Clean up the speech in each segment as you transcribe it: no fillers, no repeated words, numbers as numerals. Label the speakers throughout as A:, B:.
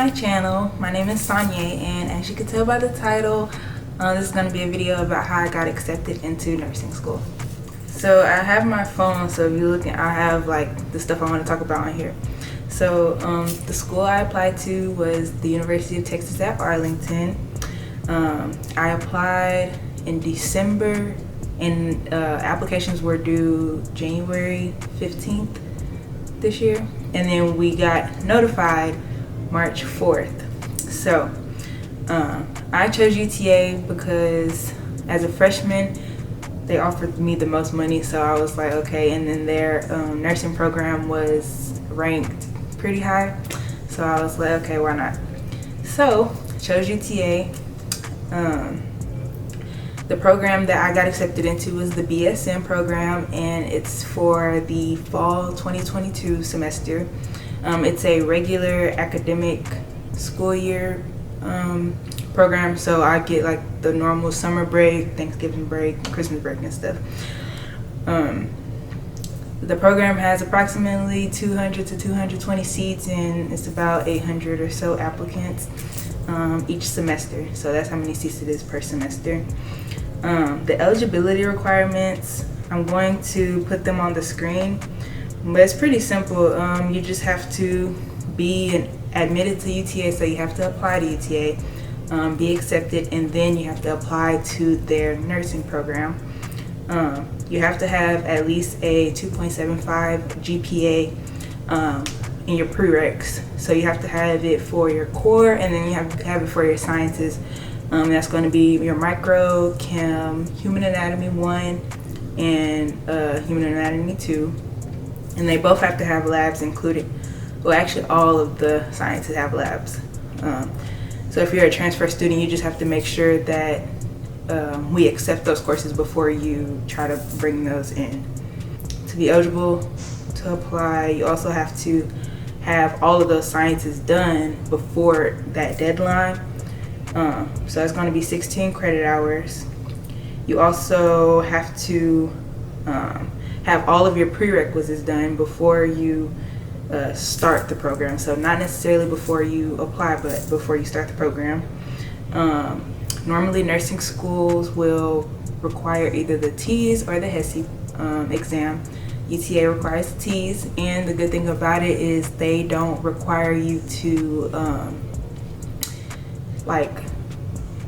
A: my channel. My name is Saunya'e, and as you can tell by the title, this is going to be a video about how I got accepted into nursing school. So I have my phone, so if you're looking, I have like the stuff I want to talk about on here. So the school I applied to was the University of Texas at Arlington. I applied in December, and applications were due January 15th this year, and then we got notified March 4th. So I chose UTA because as a freshman they offered me the most money, so I was like, okay. And then their nursing program was ranked pretty high, so I was like, okay, why not? So I chose UTA. The program that I got accepted into was the BSN program, and it's for the fall 2022 semester. It's a regular academic school year program, so I get like the normal summer break, Thanksgiving break, Christmas break and stuff. The program has approximately 200 to 220 seats, and it's about 800 or so applicants each semester. So that's how many seats it is per semester. The eligibility requirements, I'm going to put them on the screen, but it's pretty simple. You just have to be admitted to UTA, so you have to apply to UTA, be accepted, and then you have to apply to their nursing program. You have to have at least a 2.75 GPA in your prereqs. So you have to have it for your core, and then you have to have it for your sciences. That's going to be your micro, chem, human anatomy 1, and human anatomy 2. And they both have to have labs included. Well, actually all of the sciences have labs. So if you're a transfer student, you just have to make sure that we accept those courses before you try to bring those in. To be eligible to apply, you also have to have all of those sciences done before that deadline. So it's going to be 16 credit hours. You also have to have all of your prerequisites done before you start the program. So not necessarily before you apply, but before you start the program. Normally nursing schools will require either the TEAS or the HESI exam. UTA requires the TEAS, and the good thing about it is they don't require you to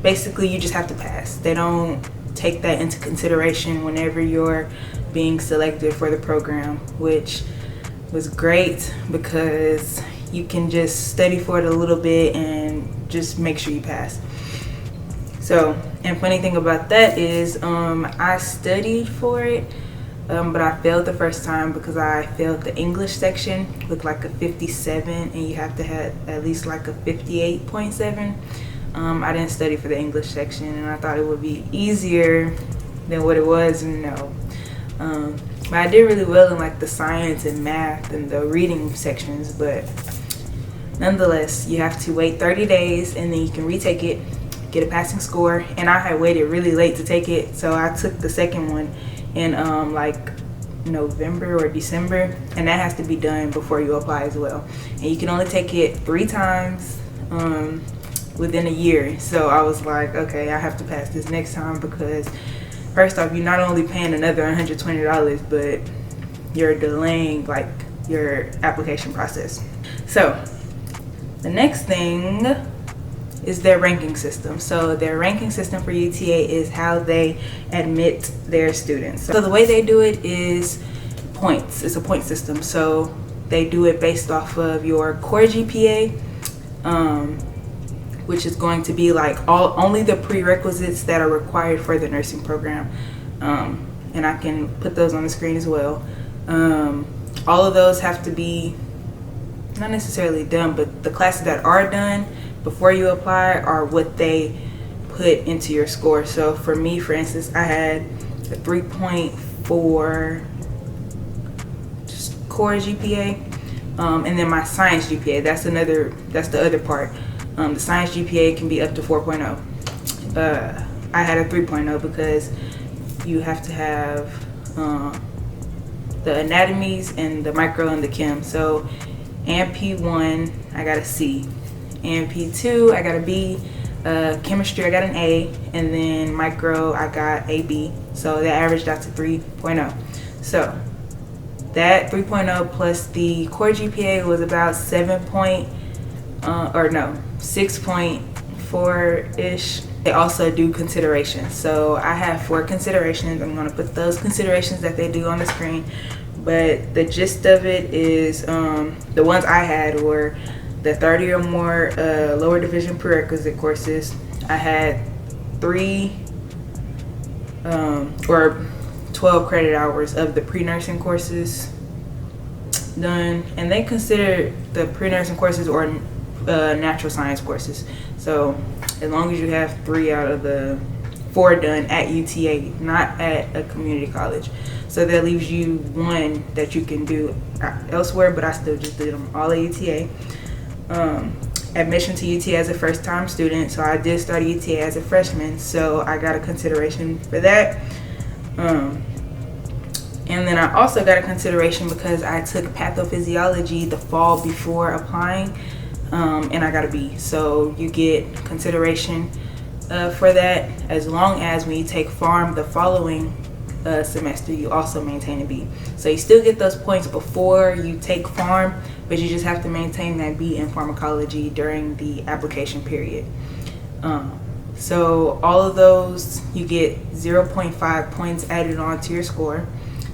A: basically you just have to pass. They don't take that into consideration whenever you're being selected for the program, which was great because you can just study for it a little bit and just make sure you pass. So, and funny thing about that is I studied for it, but I failed the first time because I failed the English section with like a 57, and you have to have at least like a 58.7. I didn't study for the English section, and I thought it would be easier than what it was, and no. But I did really well in like the science and math and the reading sections, but nonetheless, you have to wait 30 days and then you can retake it, get a passing score. And I had waited really late to take it, so I took the second one in like November or December, and that has to be done before you apply as well. And you can only take it 3 times within a year. So I was like, okay, I have to pass this next time, because first off, you're not only paying another $120, but you're delaying like your application process. So the next thing is their ranking system. So their ranking system for UTA is how they admit their students. So the way they do it is points. It's a point system. So they do it based off of your core GPA, which is going to be like only the prerequisites that are required for the nursing program. And I can put those on the screen as well. All of those have to be not necessarily done, but the classes that are done before you apply are what they put into your score. So for me, for instance, I had a 3.4 just core GPA, and then my science GPA, that's the other part. The science GPA can be up to 4.0. I had a 3.0 because you have to have the anatomies and the micro and the chem. So AMP1, I got a C. And P2, I got a B. Chemistry, I got an A. And then micro, I got a B. So that averaged out to 3.0. So that 3.0 plus the core GPA was about 6.4-ish. They also do considerations. So I have 4 considerations. I'm going to put those considerations that they do on the screen. But the gist of it is the ones I had were the 30 or more lower division prerequisite courses. I had 3 or 12 credit hours of the pre-nursing courses done. And they consider the pre-nursing courses or natural science courses. So as long as you have 3 out of the 4 done at UTA, not at a community college. So that leaves you 1 that you can do elsewhere, but I still just did them all at UTA. Admission to UTA as a first-time student, so I did start UTA as a freshman, so I got a consideration for that. And then I also got a consideration because I took pathophysiology the fall before applying, and I got a B. So you get consideration for that, as long as when you take pharm the following semester, you also maintain a B. So you still get those points before you take pharm, but you just have to maintain that B in pharmacology during the application period. So all of those, you get 0.5 points added on to your score.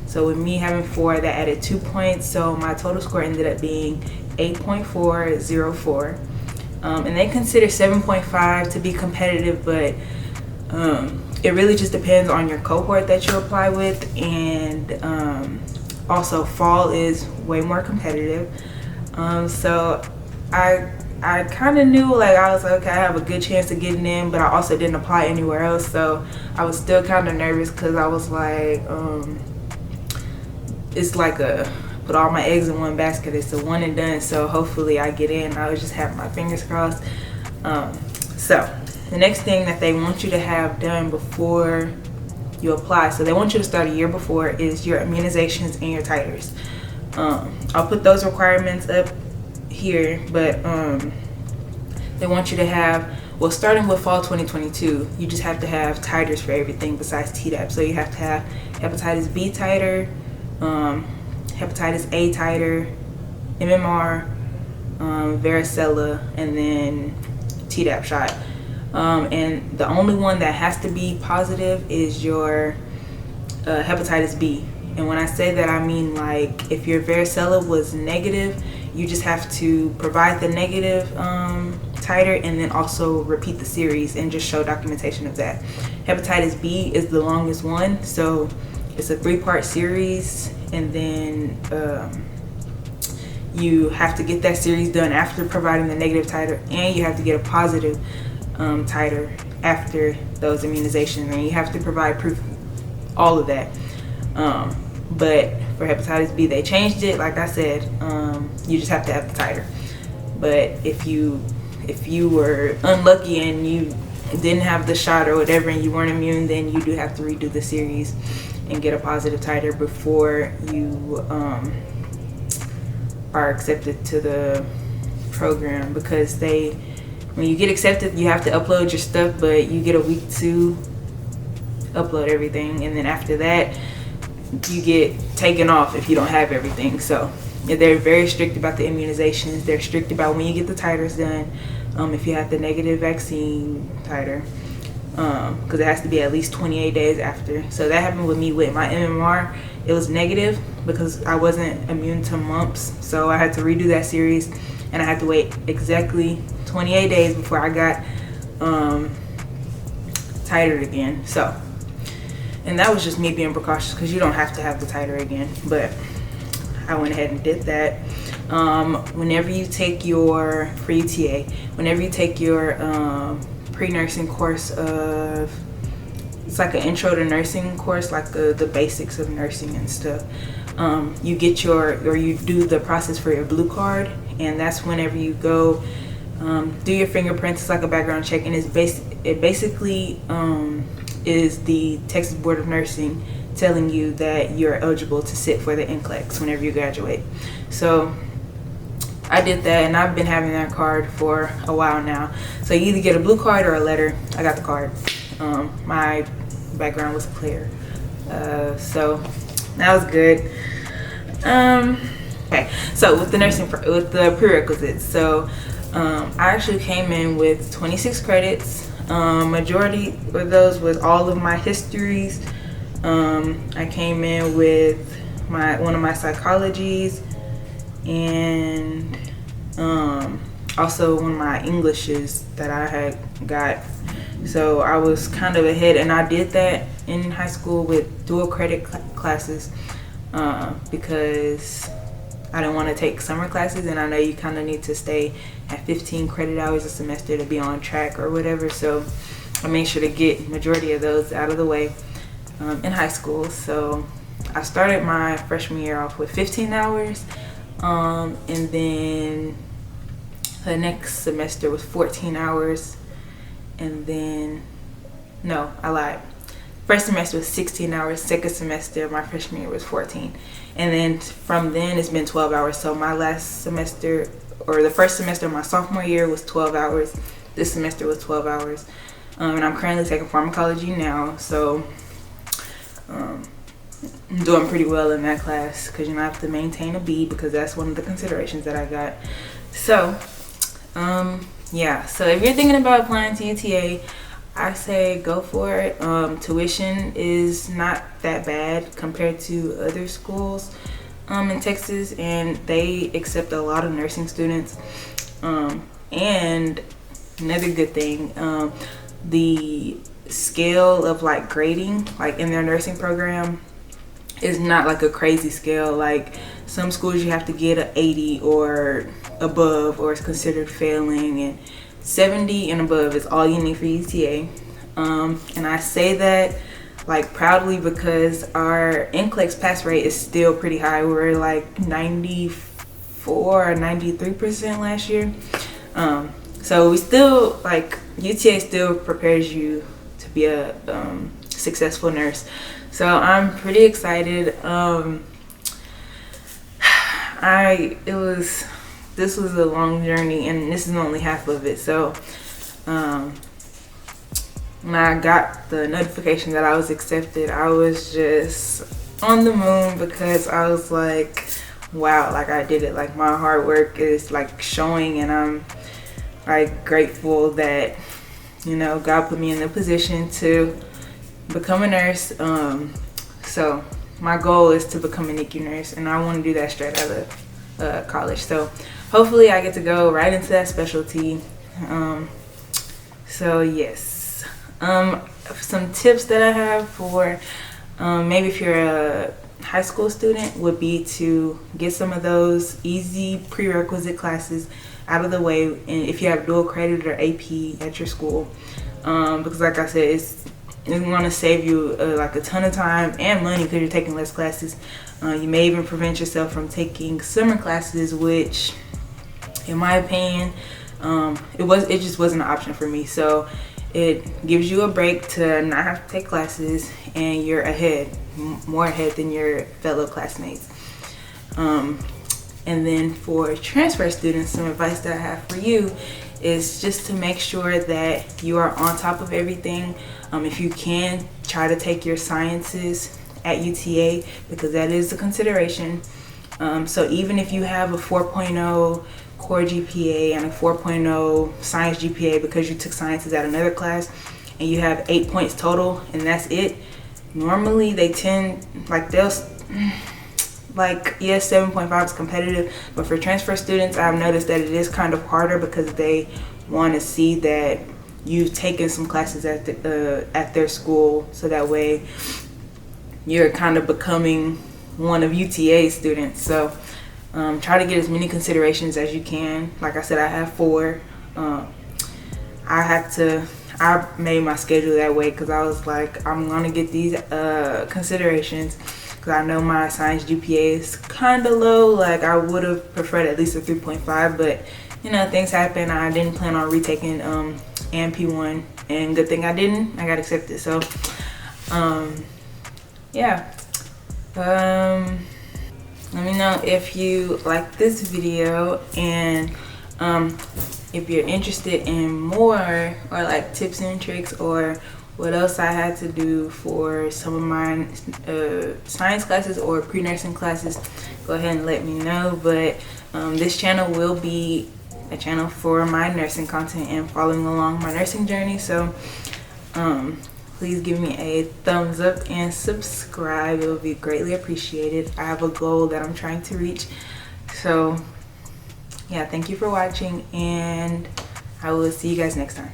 A: So with me having 4, that added 2 points. So my total score ended up being 8.404. And they consider 7.5 to be competitive, but it really just depends on your cohort that you apply with. And also fall is way more competitive. So I kind of knew, like, I was like, okay, I have a good chance of getting in, but I also didn't apply anywhere else. So I was still kind of nervous because I was like, it's like put all my eggs in one basket. It's a one and done. So hopefully I get in. I was just having my fingers crossed. So the next thing that they want you to have done before you apply, so they want you to start a year before, is your immunizations and your titers. I'll put those requirements up here, but they want you to have, well, starting with fall 2022, you just have to have titers for everything besides Tdap. So you have to have hepatitis B titer, hepatitis A titer, MMR, varicella, and then Tdap shot. And the only one that has to be positive is your hepatitis B. And when I say that, I mean, like, if your varicella was negative, you just have to provide the negative titer and then also repeat the series and just show documentation of that. Hepatitis B is the longest one, so it's a 3-part series, and then you have to get that series done after providing the negative titer, and you have to get a positive titer after those immunizations, and you have to provide proof of all of that. But for hepatitis B, they changed it. Like I said, you just have to have the titer. But if you were unlucky and you didn't have the shot or whatever and you weren't immune, then you do have to redo the series and get a positive titer before you are accepted to the program, because when you get accepted, you have to upload your stuff, but you get a week to upload everything, and then after that you get taken off if you don't have everything. So they're very strict about the immunizations. They're strict about when you get the titers done, if you have the negative vaccine titer, because it has to be at least 28 days after. So that happened with me with my MMR. It was negative because I wasn't immune to mumps, so I had to redo that series, and I had to wait exactly 28 days before I got titered again. So, and that was just me being precautious, because you don't have to have the titer again, but I went ahead and did that. Whenever you take your, for UTA, whenever you take your pre-nursing course of, it's like an intro to nursing course, like the basics of nursing and stuff, you get you do the process for your blue card, and that's whenever you go do your fingerprints. It's like a background check, and it basically is the Texas Board of Nursing telling you that you're eligible to sit for the NCLEX whenever you graduate. So I did that, and I've been having that card for a while now. So you either get a blue card or a letter. I got the card. My background was clear, so that was good. Okay, so with the prerequisites, so I actually came in with 26 credits. Majority of those was all of my histories. I came in with one of my psychologies, and also one of my Englishes that I had got. So I was kind of ahead, and I did that in high school with dual credit classes because I didn't want to take summer classes, and I know you kind of need to stay at 15 credit hours a semester to be on track or whatever. So I made sure to get majority of those out of the way in high school. So I started my freshman year off with 15 hours, and then the next semester was 14 hours, and then, no, I lied. First semester was 16 hours, second semester, my freshman year was 14. And then from then it's been 12 hours. So my last semester, or the first semester of my sophomore year was 12 hours. This semester was 12 hours. And I'm currently taking pharmacology now, so I'm doing pretty well in that class because I have to maintain a B because that's one of the considerations that I got. So, yeah, so if you're thinking about applying to UTA, I say go for it. Tuition is not that bad compared to other schools in Texas, and they accept a lot of nursing students. And another good thing, the scale of like grading, like in their nursing program, is not like a crazy scale. Like some schools you have to get an 80 or above, or it's considered failing, and 70 and above is all you need for UTA. And I say that like proudly because our NCLEX pass rate is still pretty high. We were like 94 or 93% last year. So we still, like, UTA still prepares you to be a successful nurse. So I'm pretty excited. This was a long journey, and this is only half of it. So when I got the notification that I was accepted, I was just on the moon because I was like, wow, like I did it. Like my hard work is like showing, and I'm like grateful that, you know, God put me in the position to become a nurse. So my goal is to become a NICU nurse, and I want to do that straight out of college. So hopefully I get to go right into that specialty. So yes. Some tips that I have for maybe if you're a high school student would be to get some of those easy prerequisite classes out of the way, and if you have dual credit or AP at your school, because like I said, it's going to save you like a ton of time and money because you're taking less classes. You may even prevent yourself from taking summer classes, which in my opinion it just wasn't an option for me. So it gives you a break to not have to take classes, and you're ahead, more ahead than your fellow classmates. And then for transfer students, some advice that I have for you is just to make sure that you are on top of everything. If you can, try to take your sciences at UTA because that is a consideration. So even if you have a 4.0 core GPA and a 4.0 science GPA because you took sciences at another class and you have 8 points total and that's it, normally they tend, like yes, 7.5 is competitive, but for transfer students I've noticed that it is kind of harder because they want to see that you've taken some classes at their school, so that way you're kind of becoming one of UTA's students. So try to get as many considerations as you can. Like I said, I have 4. I made my schedule that way because I was like, I'm gonna get these considerations because I know my science GPA is kind of low. Like I would have preferred at least a 3.5, but you know, things happen. I didn't plan on retaking AMP1, and good thing I didn't. I got accepted. So yeah. Let me know if you like this video, and if you're interested in more, or like tips and tricks, or what else I had to do for some of my science classes or pre-nursing classes. Go ahead and let me know. But this channel will be a channel for my nursing content and following along my nursing journey. So please give me a thumbs up and subscribe. It will be greatly appreciated. I have a goal that I'm trying to reach. So yeah, thank you for watching, and I will see you guys next time.